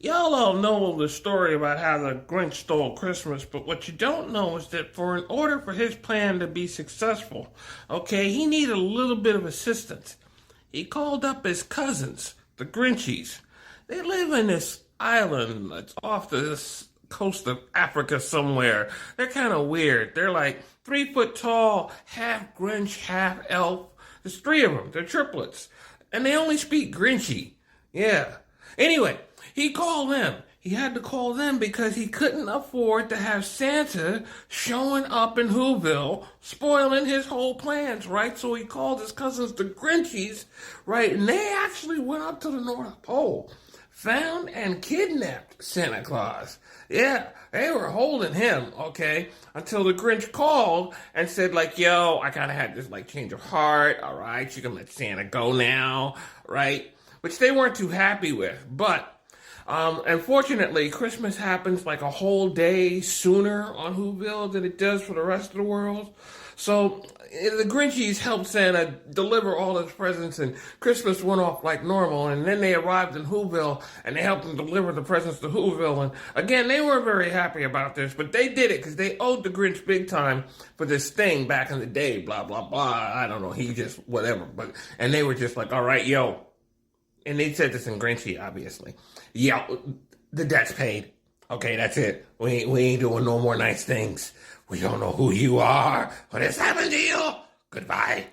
Y'all all know the story about how the Grinch stole Christmas, but what you don't know is that in order for his plan to be successful, okay, he needed a little bit of assistance. He called up his cousins, the Grinchies. They live in this island that's off the coast of Africa somewhere. They're kind of weird. They're like 3 foot tall, half Grinch, half elf. There's three of them. They're triplets. And they only speak Grinchy. Yeah. Anyway, he called them. He had to call them because he couldn't afford to have Santa showing up in Whoville, spoiling his whole plans, right? So he called his cousins the Grinchies, right? And they actually went up to the North Pole, found and kidnapped Santa Claus. Yeah, they were holding him, okay, until the Grinch called and said, like, yo, I kind of had this, like, change of heart, all right? You can let Santa go now, right? Which they weren't too happy with, but unfortunately, Christmas happens like a whole day sooner on Whoville than it does for the rest of the world. So the Grinchies helped Santa deliver all his presents, and Christmas went off like normal. And then they arrived in Whoville, and they helped him deliver the presents to Whoville. And again, they weren't very happy about this, but they did it because they owed the Grinch big time for this thing back in the day. Blah blah blah. I don't know. He just whatever. And they were just like, all right, yo. And they said this in Grinchy, obviously. Yeah, the debt's paid. Okay, that's it. We ain't doing no more nice things. We don't know who you are, what has happened to you. Goodbye.